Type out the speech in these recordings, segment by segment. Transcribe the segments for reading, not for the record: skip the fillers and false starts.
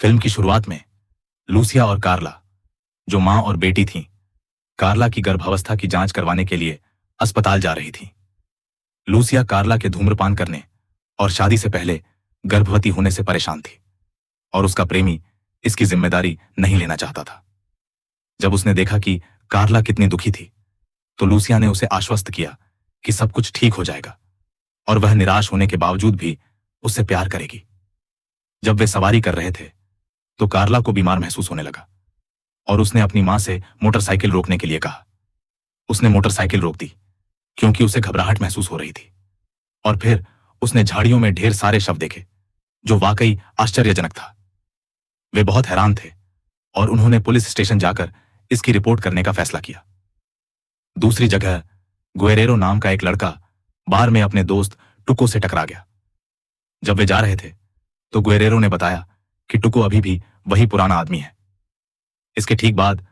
Film की शुरुआत में लूसिया और कार्ला, जो मां और बेटी थीं, कार्ला की गर्भावस्था की जांच करवाने के लिए अस्पताल जा रही थीं। लूसिया कार्ला के धूम्रपान करने और शादी से पहले गर्भवती होने से परेशान थी और उसका प्रेमी इसकी जिम्मेदारी नहीं लेना चाहता था। जब उसने देखा कि कार्ला कितनी दुखी थी, तो लूसिया ने उसे आश्वस्त किया कि सब कुछ ठीक हो जाएगा और वह निराश होने के बावजूद भी उससे प्यार करेगी। जब वे सवारी कर रहे थे, तो कार्ला को बीमार महसूस होने लगा और उसने अपनी मां से मोटरसाइकिल रोकने के लिए कहा। उसने मोटरसाइकिल रोक दी क्योंकि उसे घबराहट महसूस हो रही थी और फिर उसने झाड़ियों में ढेर सारे शव देखे, जो वाकई आश्चर्यजनक था। वे बहुत हैरान थे और उन्होंने पुलिस स्टेशन जाकर इसकी रिपोर्ट करने का फैसला किया। दूसरी जगह गुएरेरो नाम का एक लड़का बार में अपने दोस्त टुको से टकरा गया। जब वे जा रहे थे, तो गुएरेरो ने बताया कि टुको अभी भी वही पुराना आदमी है। इसके ठीक बाद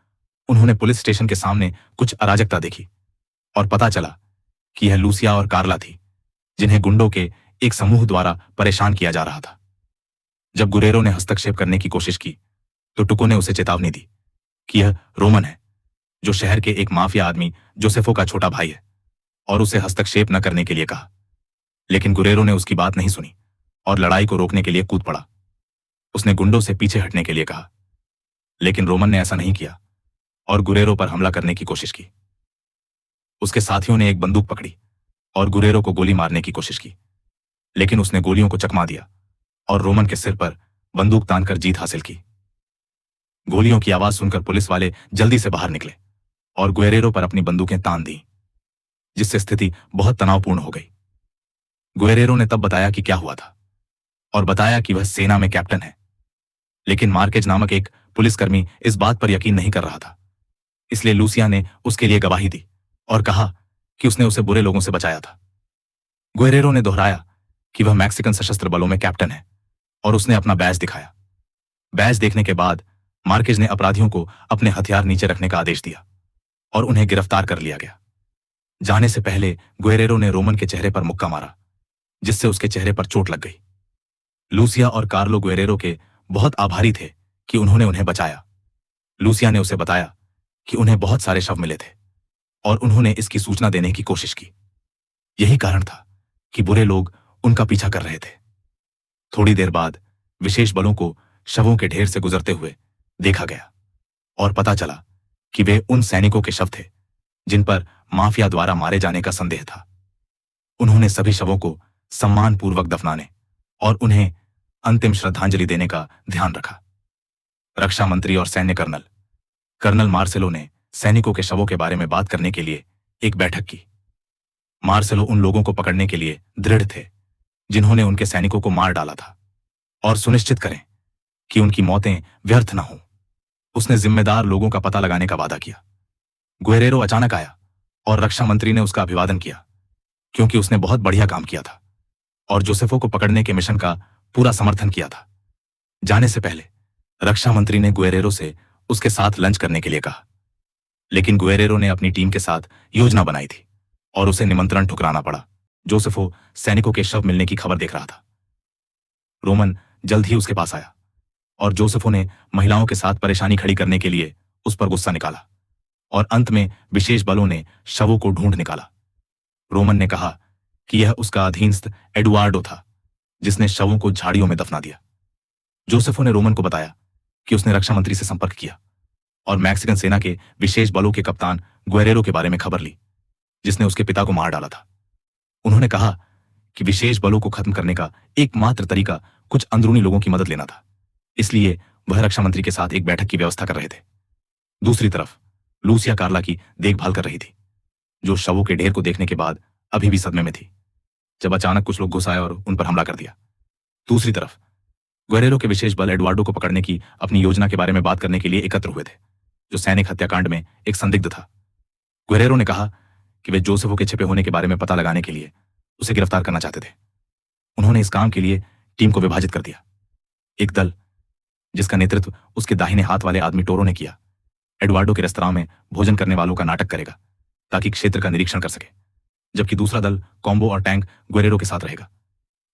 उन्होंने पुलिस स्टेशन के सामने कुछ अराजकता देखी और पता चला कि यह लूसिया और कार्ला थी, जिन्हें गुंडों के एक समूह द्वारा परेशान किया जा रहा था। जब गुरेरो ने हस्तक्षेप करने की कोशिश की, तो टुको ने उसे चेतावनी दी कि यह रोमन है, जो शहर के एक माफिया आदमी जोसेफो का छोटा भाई है, और उसे हस्तक्षेप न करने के लिए कहा। लेकिन गुरेरो ने उसकी बात नहीं सुनी और लड़ाई को रोकने के लिए कूद पड़ा। उसने गुंडों से पीछे हटने के लिए कहा, लेकिन रोमन ने ऐसा नहीं किया और गुरेरो पर हमला करने की कोशिश की। उसके साथियों ने एक बंदूक पकड़ी और गुरेरो को गोली मारने की कोशिश की, लेकिन उसने गोलियों को चकमा दिया और रोमन के सिर पर बंदूक तानकर जीत हासिल की। गोलियों की आवाज सुनकर पुलिस वाले जल्दी से बाहर निकले और गुएरेरो पर अपनी बंदूकें तान दी, जिससे स्थिति बहुत तनावपूर्ण हो गई। गुएरेरो ने तब बताया कि क्या हुआ था और बताया कि वह सेना में कैप्टन है, लेकिन मार्केज नामक एक पुलिसकर्मी इस बात पर यकीन नहीं कर रहा था। इसलिए लूसिया ने उसके लिए गवाही दी और कहा कि उसने उसे बुरे लोगों से बचाया था। गुएरेरो ने दोहराया कि वह मैक्सिकन सशस्त्र बलों में कैप्टन है और उसने अपना बैज दिखाया। बैज देखने के बाद मार्केज ने अपराधियों को अपने हथियार नीचे रखने का आदेश दिया और उन्हें गिरफ्तार कर लिया गया। जाने से पहले गुएरेरो ने रोमन के चेहरे पर मुक्का मारा, जिससे उसके चेहरे पर चोट लग गई। लूसिया और कार्लो गुएरेरो के बहुत आभारी थे कि उन्होंने उन्हें बचाया। लूसिया ने उसे बताया कि उन्हें बहुत सारे शव मिले थे और उन्होंने इसकी सूचना देने की कोशिश की। यही कारण था कि बुरे लोग उनका पीछा कर रहे थे। थोड़ी देर बाद विशेष बलों को शवों के ढेर से गुजरते हुए देखा गया और पता चला कि वे उन सैनिकों के शव थे जिन पर माफिया द्वारा मारे जाने का संदेह था। उन्होंने सभी शवों को सम्मानपूर्वक दफनाने और उन्हें अंतिम श्रद्धांजलि देने का ध्यान रखा। रक्षा मंत्री और सैन्य कर्नल मार्सेलो ने सैनिकों के शवों के बारे में बात करने के लिए एक बैठक की। मार्सेलो उन लोगों को पकड़ने के लिए दृढ़ थे जिन्होंने उनके सैनिकों को मार डाला था, और सुनिश्चित करें कि उनकी मौतें व्यर्थ न हों। उसने जिम्मेदार लोगों का पता लगाने का वादा किया। गुएरेरो अचानक आया और रक्षा मंत्री ने उसका अभिवादन किया, क्योंकि उसने बहुत बढ़िया काम किया था और जोसेफो को पकड़ने के मिशन का पूरा समर्थन किया था। जाने से पहले रक्षा मंत्री ने गुएरेरो से उसके साथ लंच करने के लिए कहा, लेकिन गुएरेरो ने अपनी टीम के साथ योजना बनाई थी और उसे निमंत्रण ठुकराना पड़ा। जोसेफो सैनिकों के शव मिलने की खबर देख रहा था। रोमन जल्द ही उसके पास आया और जोसेफो ने महिलाओं के साथ परेशानी खड़ी करने के लिए उस पर गुस्सा निकाला और अंत में विशेष बलों ने शवों को ढूंढ निकाला। रोमन ने कहा कि यह उसका अधीनस्थ एडुआर्डो था, जिसने शवों को झाड़ियों में दफना दिया। जोसेफो ने रोमन को बताया कि उसने रक्षा मंत्री से संपर्क किया और मैक्सिकन सेना के विशेष बलों के कप्तान गुएरेरो के बारे में खबर ली, जिसने उसके पिता को मार डाला था। उन्होंने कहा कि विशेष बलों को खत्म करने का एकमात्र तरीका कुछ अंदरूनी लोगों की मदद लेना था, इसलिए वह रक्षा मंत्री के साथ एक बैठक की व्यवस्था कर रहे थे। दूसरी तरफ लूसिया कार्ला की देखभाल कर रही थी, जो शवों के ढेर को देखने के बाद अभी भी सदमे में थी, जब अचानक कुछ लोग घुस आए और उन पर हमला कर दिया। दूसरी तरफ गुएरेरो के विशेष बल एडुआर्डो को पकड़ने की अपनी योजना के बारे में बात करने के लिए एकत्र हुए थे, जो सैनिक हत्याकांड में एक संदिग्ध था। गुएरेरो ने कहा कि वे जोसेफो के छिपे होने के बारे में पता लगाने के लिए उसे गिरफ्तार करना चाहते थे। उन्होंने इस काम के लिए टीम को विभाजित कर दिया। एक दल, जिसका नेतृत्व उसके दाहिने हाथ वाले आदमी टोरो ने किया, एडुआर्डो के रेस्तरां में भोजन करने वालों का नाटक करेगा ताकि क्षेत्र का निरीक्षण कर सके, जबकि दूसरा दल कॉम्बो और टैंक गुएरेरो के साथ रहेगा।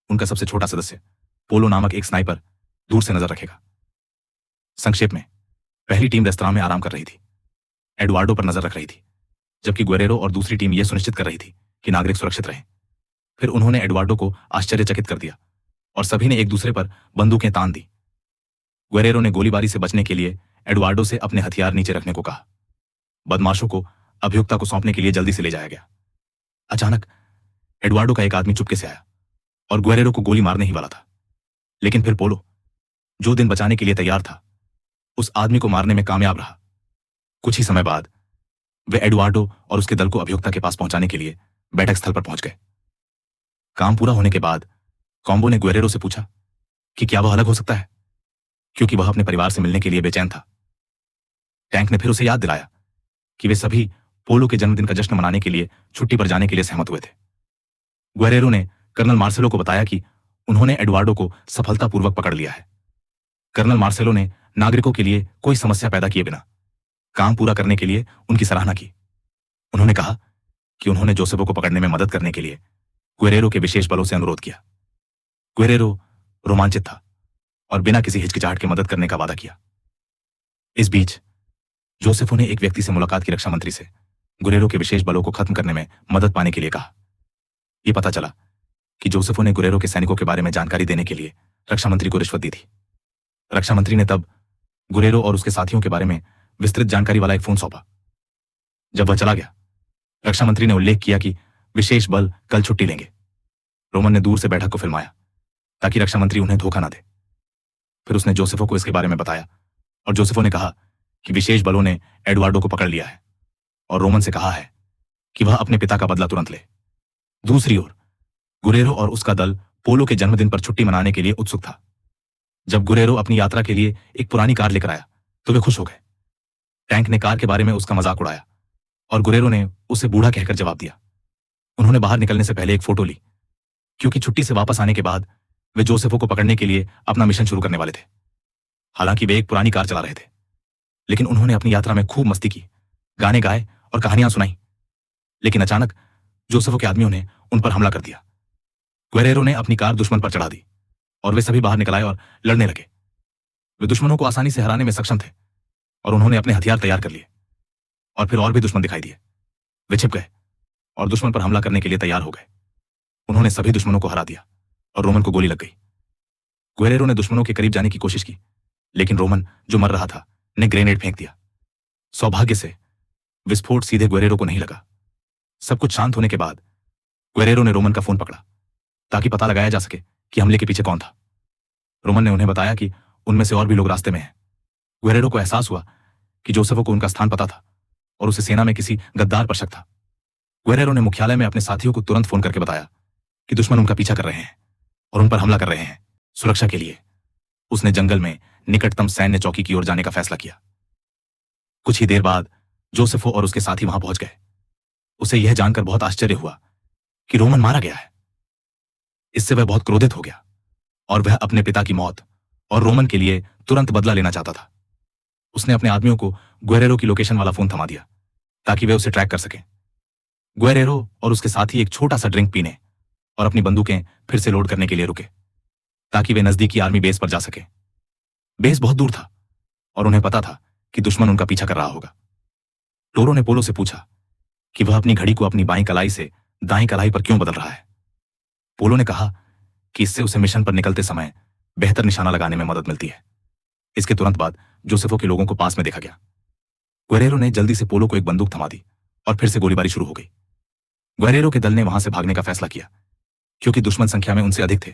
उनका सबसे छोटा सदस्य पोलो नामक एक स्नाइपर दूर से नजर रखेगा। संक्षेप में, पहली टीम रेस्तरां में आराम कर रही थी, एडुआर्डो पर नजर रख रही थी, जबकि गुएरेरो और दूसरी टीम यह सुनिश्चित कर रही थी कि नागरिक सुरक्षित रहे। फिर उन्होंने एडुआर्डो को आश्चर्यचकित कर दिया और सभी ने एक दूसरे पर बंदूकें तान दी। गुएरेरो ने गोलीबारी से बचने के लिए एडुआर्डो से अपने हथियार नीचे रखने को कहा। बदमाशों को अभियुक्ता को सौंपने के लिए जल्दी से ले जाया गया। अचानक एडुआर्डो का एक आदमी चुपके से आया और गुएरेरो को गोली मारने ही वाला था, लेकिन फिर पोलो, जो दिन बचाने के लिए तैयार था, उस आदमी को मारने में कामयाब रहा। कुछ ही समय बाद वे एडुआर्डो और उसके दल को अभियुक्ता के पास पहुंचाने के लिए बैठक स्थल पर पहुंच गए। काम पूरा होने के बाद कॉम्बो ने गुएरेरो से पूछा कि क्या वह अलग हो सकता है, क्योंकि वह अपने परिवार से मिलने के लिए बेचैन था। टैंक ने फिर उसे याद दिलाया कि वे सभी पोलो के जन्मदिन का जश्न मनाने के लिए छुट्टी पर जाने के लिए सहमत हुए थे। गुएरेरो ने कर्नल मार्सेलो को बताया कि उन्होंने एडुआर्डो को सफलतापूर्वक पकड़ लिया है। कर्नल मार्सेलो ने नागरिकों के लिए कोई समस्या पैदा किए बिना काम पूरा करने के लिए उनकी सराहना की। उन्होंने कहा कि उन्होंने जोसेफो को पकड़ने में मदद करने के लिए गुएरेरो के विशेष बलों से अनुरोध किया। गुएरेरो रोमांचित था और बिना किसी हिचकिचाहट के मदद करने का वादा किया। इस बीच जोसेफो ने एक व्यक्ति से मुलाकात की रक्षा मंत्री से गुएरेरो के विशेष बलों को खत्म करने में मदद पाने के लिए कहा। यह पता चला कि जोसेफो ने गुएरेरो के सैनिकों के बारे में जानकारी देने के लिए रक्षा मंत्री को रिश्वत दी थी। रक्षा मंत्री ने तब गुएरेरो और उसके साथियों के बारे में विस्तृत जानकारी वाला एक फोन सौंपा। जब वह चला गया, रक्षा मंत्री ने उल्लेख किया कि विशेष बल कल छुट्टी लेंगे। रोमन ने दूर से बैठक को फिल्माया ताकि रक्षा मंत्री उन्हें धोखा ना दे। फिर उसने जोसेफो को इसके बारे में बताया और जोसेफो ने कहा कि विशेष बलों ने एडुआर्डो को पकड़ लिया है और रोमन से कहा है कि वह अपने पिता का बदला तुरंत ले। दूसरी ओर गुएरेरो और उसका दल पोलो के जन्मदिन पर छुट्टी मनाने के लिए उत्सुक था। जब गुएरेरो अपनी यात्रा के लिए एक पुरानी कार लेकर आया तो वे खुश हो गए। टैंक ने कार के बारे में उसका मजाक उड़ाया और गुएरेरो ने उसे बूढ़ा कहकर जवाब दिया। उन्होंने बाहर निकलने से पहले एक फोटो ली, क्योंकि छुट्टी से वापस आने के बाद वे जोसेफो को पकड़ने के लिए अपना मिशन शुरू करने वाले थे। हालांकि वे एक पुरानी कार चला रहे थे, लेकिन उन्होंने अपनी यात्रा में खूब मस्ती की, गाने गाए और कहानियां सुनाई। लेकिन अचानक जोसेफो के आदमियों ने उन पर हमला कर दिया। गुएरेरो ने अपनी कार दुश्मन पर चढ़ा दी और वे सभी बाहर निकल आए और लड़ने लगे। वे दुश्मनों को आसानी से हराने में सक्षम थे और उन्होंने अपने हथियार तैयार कर लिए। और फिर और भी दुश्मन दिखाई दिए। वे छिप गए और दुश्मन पर हमला करने के लिए तैयार हो गए। उन्होंने सभी दुश्मनों को हरा दिया और रोमन को गोली लग गई। गुएरेरो ने दुश्मनों के करीब जाने की कोशिश की, लेकिन रोमन, जो मर रहा था, ने ग्रेनेड फेंक दिया। सौभाग्य से विस्फोट सीधे गुएरेरो को नहीं लगा। सब कुछ शांत होने के बाद गुएरेरो ने रोमन का फोन पकड़ा ताकि पता लगाया जा सके कि हमले के पीछे कौन था। रोमन ने उन्हें बताया कि उनमें से और भी लोग रास्ते में हैं। गुएरेरो को एहसास हुआ कि जोसेफो को उनका स्थान पता था और उसे सेना में किसी गद्दार पर शक था। गुएरेरो ने मुख्यालय में अपने साथियों को तुरंत फोन करके बताया कि दुश्मन उनका पीछा कर रहे हैं और उन पर हमला कर रहे हैं। सुरक्षा के लिए उसने जंगल में निकटतम सैन्य चौकी की ओर जाने का फैसला किया। कुछ ही देर बाद जोसेफो और उसके साथी वहां पहुंच गए। उसे यह जानकर बहुत आश्चर्य हुआ कि रोमन मारा गया है। इससे वह बहुत क्रोधित हो गया और वह अपने पिता की मौत और रोमन के लिए तुरंत बदला लेना चाहता था। उसने अपने आदमियों को गुएरेरो की लोकेशन वाला फोन थमा दिया ताकि वे उसे ट्रैक कर सकें। गुएरेरो और उसके साथी एक छोटा सा ड्रिंक पीने और अपनी बंदूकें फिर से लोड करने के लिए रुके ताकि वे नजदीकी आर्मी बेस पर जा सके। बेस बहुत दूर था और उन्हें पता था कि दुश्मन उनका पीछा कर रहा होगा। टोरो ने पोलो से पूछा कि वह अपनी घड़ी को अपनी बाईं कलाई से दाईं कलाई पर क्यों बदल रहा है। पोलो ने कहा कि इससे उसे मिशन पर निकलते समय बेहतर निशाना लगाने में मदद मिलती है। इसके तुरंत बाद जोसेफो के लोगों को पास में देखा गया। गुएरेरो ने जल्दी से पोलो को एक बंदूक थमा दी और फिर से गोलीबारी शुरू हो गई। गुएरेरो के दल ने वहां से भागने का फैसला किया क्योंकि दुश्मन संख्या में उनसे अधिक थे।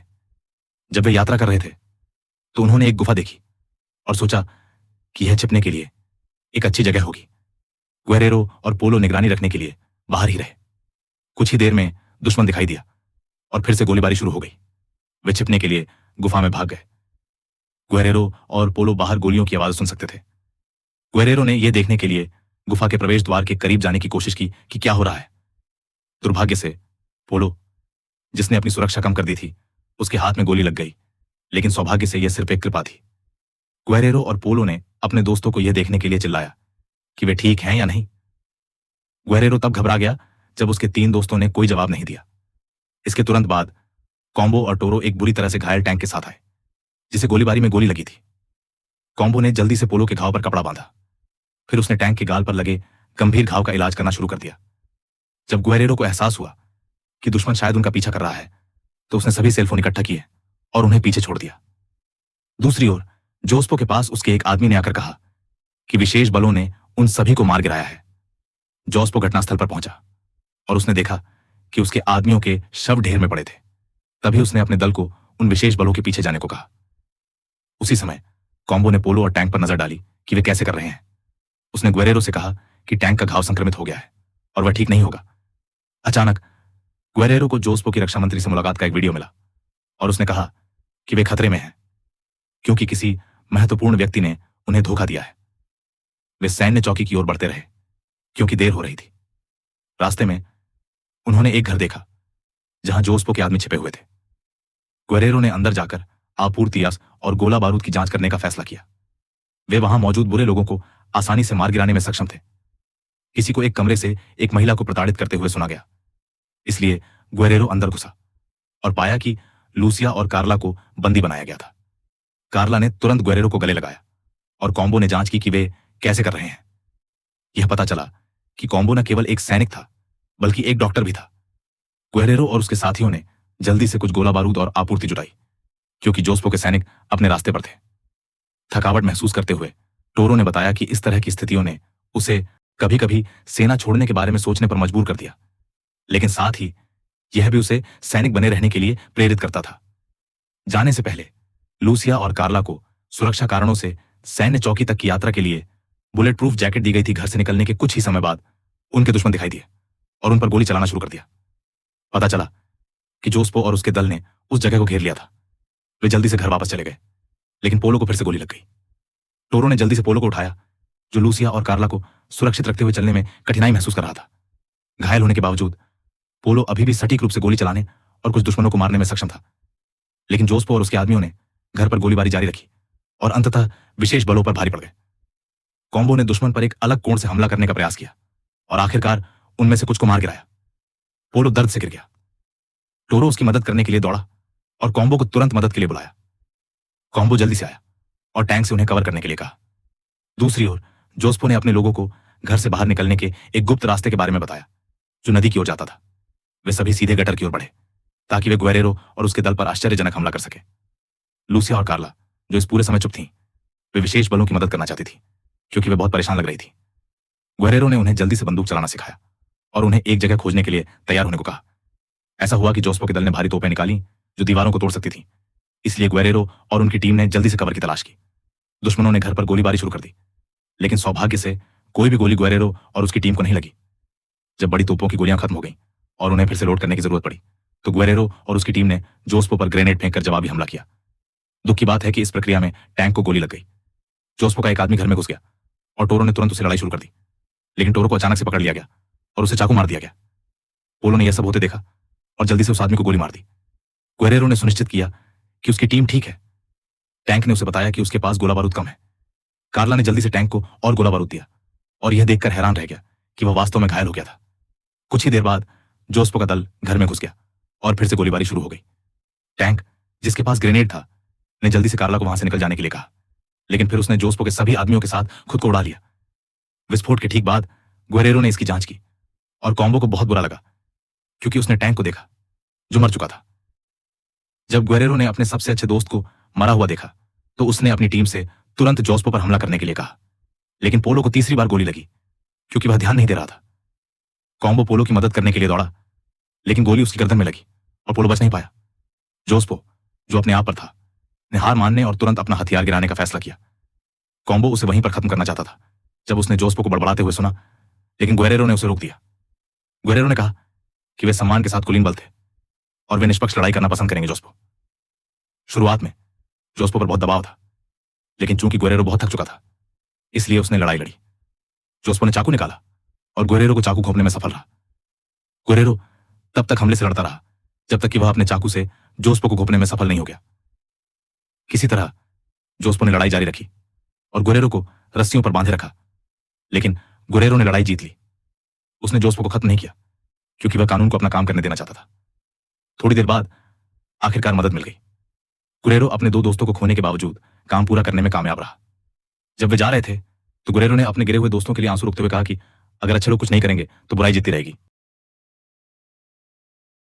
जब वे यात्रा कर रहे थे तो उन्होंने एक गुफा देखी और सोचा कि यह छिपने के लिए एक अच्छी जगह होगी। गुएरेरो और पोलो निगरानी रखने के लिए बाहर ही रहे। कुछ ही देर में दुश्मन दिखाई दिया और फिर से गोलीबारी शुरू हो गई। वे छिपने के लिए गुफा में भाग गए। गुएरेरो और पोलो बाहर गोलियों की आवाज सुन सकते थे। गुएरेरो ने यह देखने के लिए गुफा के प्रवेश द्वार के करीब जाने की कोशिश की कि क्या हो रहा है। दुर्भाग्य से पोलो, जिसने अपनी सुरक्षा कम कर दी थी, उसके हाथ में गोली लग गई, लेकिन सौभाग्य से यह सिर्फ एक कृपा थी। गुएरेरो और पोलो ने अपने दोस्तों को यह देखने के लिए चिल्लाया कि वे ठीक हैं या नहीं। गुएरेरो तब घबरा गया जब उसके 3 दोस्तों ने कोई जवाब नहीं दिया। इसके तुरंत बाद कॉम्बो और टोरो एक बुरी तरह से घायल टैंक के साथ आए, जिसे गोलीबारी में गोली लगी थी। कॉम्बो ने जल्दी से पोलो के घाव पर कपड़ा बांधा। फिर उसने टैंक के गाल पर लगे गंभीर घाव का इलाज करना शुरू कर दिया। जब गुएरेरो को एहसास हुआ कि दुश्मन शायद उनका पीछा कर रहा है, तो उसने सभी सेलफोन इकट्ठा किए और उन्हें पीछे छोड़ दिया। दूसरी ओर जोस्पो के पास उसके एक आदमी ने आकर कहा कि विशेष बलों ने उन सभी को मार गिराया है। जोस्पो घटनास्थल पर पहुंचा और उसने देखा कि उसके आदमियों के शव ढेर में पड़े थे। तभी उसने अपने दल को उन विशेष बलों के पीछे जाने को कहा। उसी समय कॉम्बो ने पोलो और टैंक पर नजर डाली कि वे कैसे कर रहे हैं। उसने गुएरेरो से कहा कि टैंक का घाव संक्रमित हो गया है और वह ठीक नहीं होगा। अचानक गुएरेरो को जोस्पो की रक्षा मंत्री से मुलाकात का एक वीडियो मिला और उसने कहा कि वे खतरे में हैं क्योंकि किसी महत्वपूर्ण व्यक्ति ने उन्हें धोखा दिया है। वे सैन्य चौकी की ओर बढ़ते रहे क्योंकि देर हो रही थी। रास्ते में उन्होंने एक घर देखा जहां जोस्पो के आदमी छिपे हुए थे। गुएरेरो ने अंदर जाकर आपूर्ति और गोला बारूद की जांच करने का फैसला किया। वे वहां मौजूद बुरे लोगों को आसानी से मार गिराने में सक्षम थे। किसी को एक कमरे से एक महिला को प्रताड़ित करते हुए सुना गया, इसलिए गुएरेरो अंदर घुसा और पाया कि लूसिया और कार्ला को बंदी बनाया गया था। कार्ला ने तुरंत गुएरेरो को गले लगाया और कॉम्बो ने जांच की कि वे कैसे कर रहे हैं। यह पता चला कि कॉम्बो न केवल एक सैनिक था बल्कि एक डॉक्टर भी था। गुएरेरो और उसके साथियों ने जल्दी से कुछ गोला बारूद और आपूर्ति जुटाई क्योंकि जोस्पो के सैनिक अपने रास्ते पर थे। थकावट महसूस करते हुए टोरो ने बताया कि इस तरह की स्थितियों ने उसे कभी कभी सेना छोड़ने के बारे में सोचने पर मजबूर कर दिया, लेकिन साथ ही यह भी उसे सैनिक बने रहने के लिए प्रेरित करता था। जाने से पहले लूसिया और कार्ला को सुरक्षा कारणों से सैन्य चौकी तक की यात्रा के लिए बुलेट प्रूफ जैकेट दी गई थी। घर से निकलने के कुछ ही समय बाद उनके दुश्मन दिखाई दिए और उन पर गोली चलाना शुरू कर दिया। पता चला कि जोस्पो और उसके दल ने उस जगह को घेर लिया था। वे जल्दी से घर वापस चले गए, लेकिन पोलो को फिर से गोली लग गई। टोरो ने जल्दी से पोलो को उठाया, जो लूसिया और कार्ला को सुरक्षित रखते हुए चलने में कठिनाई महसूस कर रहा था। घायल होने के बावजूद पोलो अभी भी सटीक रूप से गोली चलाने और कुछ दुश्मनों को मारने में सक्षम था, लेकिन जोस्पो और उसके आदमियों ने घर पर गोलीबारी जारी रखी और अंततः विशेष बलों पर भारी पड़ गए। कॉम्बो ने दुश्मन पर एक अलग कोण से हमला करने का प्रयास किया और आखिरकार उनमें से कुछ को मार गिराया। पोलो दर्द से गिर गया। टोरो उसकी मदद करने के लिए दौड़ा और कॉम्बो को तुरंत मदद के लिए बुलाया। कॉम्बो जल्दी से आया और टैंक से उन्हें कवर करने के लिए कहा। दूसरी ओर जोस्पो ने अपने लोगों को घर से बाहर निकलने के एक गुप्त रास्ते के बारे में बताया जो नदी की ओर जाता था। वे सभी सीधे गटर की ओर बढ़े ताकि वे गुएरेरो और उसके दल पर आश्चर्यजनक हमला कर सके। लूसिया और कार्ला, जो इस पूरे समय चुप थीं, वे विशेष बलों की मदद करना चाहती थी क्योंकि वे बहुत परेशान लग रही थी। गुएरेरो ने उन्हें जल्दी से बंदूक चलाना सिखाया और उन्हें एक जगह खोजने के लिए तैयार होने को कहा। ऐसा हुआ कि जोस्पो के दल ने भारी तोपें निकाली जो दीवारों को तोड़ सकती थी, इसलिए गुएरेरो और उनकी टीम ने जल्दी से कवर की तलाश की। दुश्मनों ने घर पर गोलीबारी शुरू कर दी, लेकिन सौभाग्य से कोई भी गोली गुएरेरो और उसकी टीम को नहीं लगी। जब बड़ी तोपों की गोलियां खत्म हो गईं और उन्हें फिर से लोड करने की जरूरत पड़ी, तो गुएरेरो और उसकी टीम ने जोस्पो पर ग्रेनेड फेंककर जवाबी हमला किया। दुख की बात है कि इस प्रक्रिया में टैंक को गोली लग गई। जोस्पो का एक आदमी घर में घुस गया और टोरो ने तुरंत उसे लड़ाई शुरू कर दी, लेकिन टोरो को अचानक से पकड़ लिया गया और उसे चाकू मार दिया गया। पोलो ने यह सब होते देखा और जल्दी से उस आदमी को गोली मार दी। गुएरेरो ने सुनिश्चित किया कि उसकी टीम ठीक है। टैंक ने उसे बताया कि उसके पास गोला बारूद कम है। कार्ला ने जल्दी से टैंक को और गोला बारूद दिया और यह देखकर हैरान रह गया कि वह वास्तव में घायल हो गया था। कुछ ही देर बाद जोस्पो का दल घर में घुस गया और फिर से गोलीबारी शुरू हो गई। टैंक, जिसके पास ग्रेनेड था, ने जल्दी से कार्ला को वहां से निकल जाने के लिए कहा, लेकिन फिर उसने जोस्पो के सभी आदमियों के साथ खुद को उड़ा लिया। विस्फोट के ठीक बाद गुएरेरो ने इसकी जांच की और कॉम्बो को बहुत बुरा लगा क्योंकि उसने टैंक को देखा जो मर चुका था। जब गुएरेरो ने अपने सबसे अच्छे दोस्त को मरा हुआ देखा तो उसने अपनी टीम से तुरंत जोस्पो पर हमला करने के लिए कहा, लेकिन पोलो को तीसरी बार गोली लगी क्योंकि वह ध्यान नहीं दे रहा था। कॉम्बो पोलो की मदद करने के लिए दौड़ा, लेकिन गोली उसकी गर्दन में लगी और पोलो बच नहीं पाया। जोस्पो, जो अपने आप पर था, ने हार मानने और तुरंत अपना हथियार गिराने का फैसला किया। कॉम्बो उसे वहीं पर खत्म करना चाहता था जब उसने जोस्पो को बड़बड़ाते हुए सुना, लेकिन गुएरेरो ने उसे रोक दिया। गुएरेरो ने कहा कि वे सम्मान के साथ कुलीन बल थे और वे निष्पक्ष लड़ाई करना पसंद करेंगे। जोस्पो, शुरुआत में जोस्पो पर बहुत दबाव था, लेकिन चूंकि गुएरेरो बहुत थक चुका था, इसलिए उसने लड़ाई लड़ी। जोस्पो ने चाकू निकाला और गुएरेरो को चाकू घोंपने में सफल रहा। गुएरेरो तब तक हमले से लड़ता रहा जब तक कि वह अपने चाकू से जोस्पो को घोंपने में सफल नहीं हो गया। किसी तरह जोस्पो ने लड़ाई जारी रखी और गुएरेरो को रस्सियों पर बांधे रखा, लेकिन गुएरेरो ने लड़ाई जीत ली। उसने जोस्पो को खत्म नहीं किया क्योंकि वह कानून को अपना काम करने देना चाहता था। थोड़ी देर बाद आखिरकार मदद मिल गई। गुएरेरो अपने दो दोस्तों को खोने के बावजूद काम पूरा करने में कामयाब रहा। जब वे जा रहे थे तो गुरेरो ने अपने गिरे हुए दोस्तों के लिए आंसू रोकते हुए कहा कि अगर अच्छे लोग कुछ नहीं करेंगे तो बुराई जीतती रहेगी।